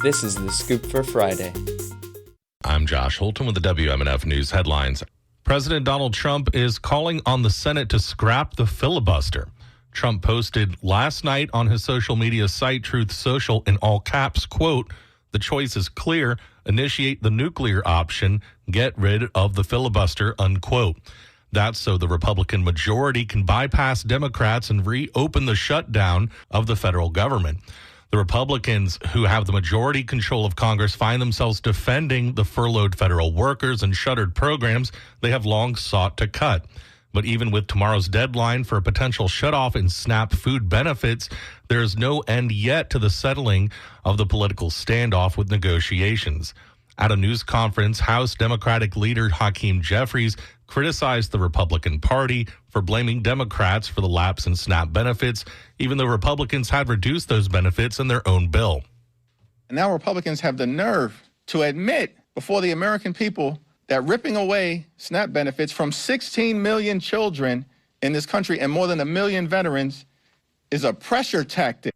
This is The Scoop for Friday. I'm Josh Holton with the WMNF News headlines. President Donald Trump is calling on the Senate to scrap the filibuster. Trump posted last night on his social media site, Truth Social, in all caps, quote, "The choice is clear. Initiate the nuclear option. Get rid of the filibuster," unquote. That's so the Republican majority can bypass Democrats and reopen the shutdown of the federal government. The Republicans, who have the majority control of Congress, find themselves defending the furloughed federal workers and shuttered programs they have long sought to cut. But even with tomorrow's deadline for a potential shutoff in SNAP food benefits, there is no end yet to the settling of the political standoff with negotiations. At a news conference, House Democratic leader Hakeem Jeffries criticized the Republican Party for blaming Democrats for the lapse in SNAP benefits, even though Republicans had reduced those benefits in their own bill. And now Republicans have the nerve to admit before the American people that ripping away SNAP benefits from 16 million children in this country and more than 1 million veterans is a pressure tactic.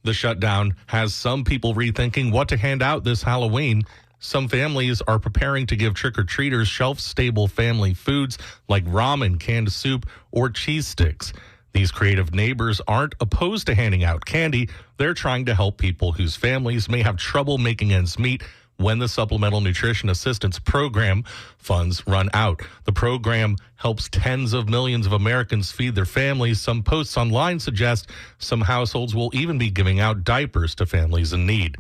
The shutdown has some people rethinking what to hand out this Halloween. Some families are preparing to give trick-or-treaters shelf-stable family foods like ramen, canned soup, or cheese sticks. These creative neighbors aren't opposed to handing out candy. They're trying to help people whose families may have trouble making ends meet when the Supplemental Nutrition Assistance Program funds run out. The program helps tens of millions of Americans feed their families. Some posts online suggest some households will even be giving out diapers to families in need.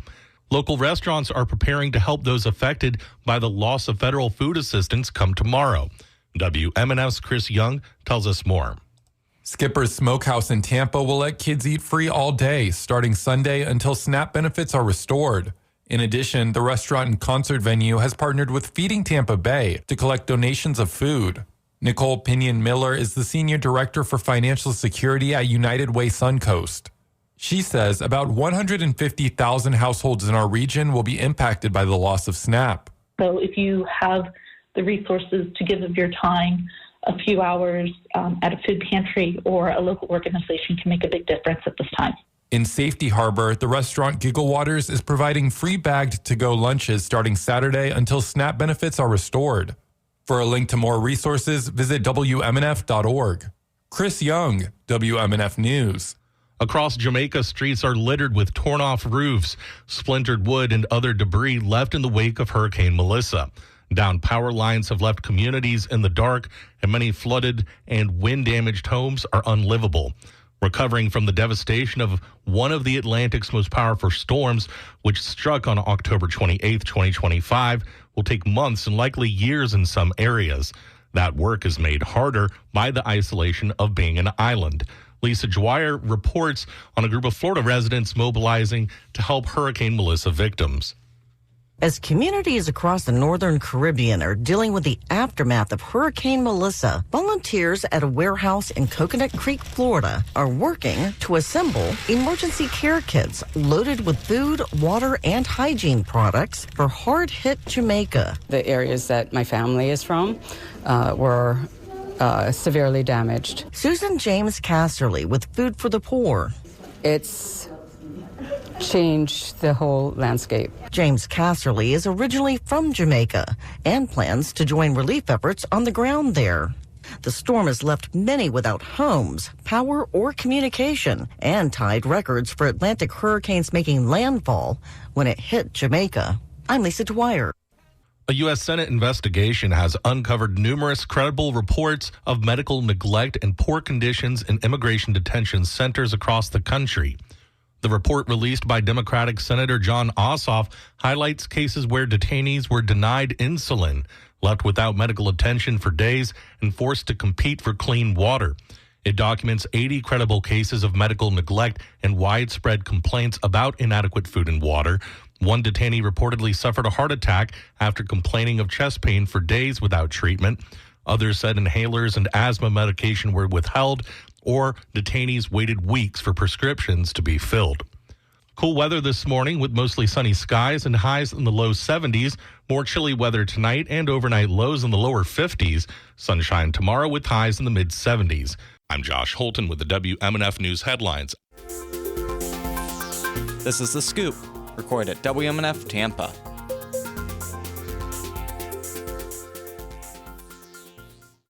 Local restaurants are preparing to help those affected by the loss of federal food assistance come tomorrow. WMNF's Chris Young tells us more. Skipper's Smokehouse in Tampa will let kids eat free all day, starting Sunday until SNAP benefits are restored. In addition, the restaurant and concert venue has partnered with Feeding Tampa Bay to collect donations of food. Nicole Pinion Miller is the Senior Director for Financial Security at United Way Suncoast. She says about 150,000 households in our region will be impacted by the loss of SNAP. So if you have the resources to give of your time, a few hours at a food pantry or a local organization can make a big difference at this time. In Safety Harbor, the restaurant Giggle Waters is providing free bagged to-go lunches starting Saturday until SNAP benefits are restored. For a link to more resources, visit WMNF.org. Chris Young, WMNF News. Across Jamaica, streets are littered with torn-off roofs, splintered wood, and other debris left in the wake of Hurricane Melissa. Downed power lines have left communities in the dark, and many flooded and wind-damaged homes are unlivable. Recovering from the devastation of one of the Atlantic's most powerful storms, which struck on October 28, 2025, will take months and likely years in some areas. That work is made harder by the isolation of being an island. Lisa Dwyer reports on a group of Florida residents mobilizing to help Hurricane Melissa victims. As communities across the Northern Caribbean are dealing with the aftermath of Hurricane Melissa, volunteers at a warehouse in Coconut Creek, Florida, are working to assemble emergency care kits loaded with food, water, and hygiene products for hard-hit Jamaica. The areas that my family is from were severely damaged. Susan James Casterly with Food for the Poor. It's changed the whole landscape. James Casterly is originally from Jamaica and plans to join relief efforts on the ground there. The storm has left many without homes, power, or communication, and tied records for Atlantic hurricanes making landfall when it hit Jamaica. I'm Lisa Dwyer. A U.S. Senate investigation has uncovered numerous credible reports of medical neglect and poor conditions in immigration detention centers across the country. The report released by Democratic Senator John Ossoff highlights cases where detainees were denied insulin, left without medical attention for days, and forced to compete for clean water. It documents 80 credible cases of medical neglect and widespread complaints about inadequate food and water. One detainee reportedly suffered a heart attack after complaining of chest pain for days without treatment. Others said inhalers and asthma medication were withheld, or detainees waited weeks for prescriptions to be filled. Cool weather this morning with mostly sunny skies and highs in the low 70s. More chilly weather tonight and overnight lows in the lower 50s. Sunshine tomorrow with highs in the mid 70s. I'm Josh Holton with the WMNF News headlines. This is The Scoop. Recorded at WMNF Tampa.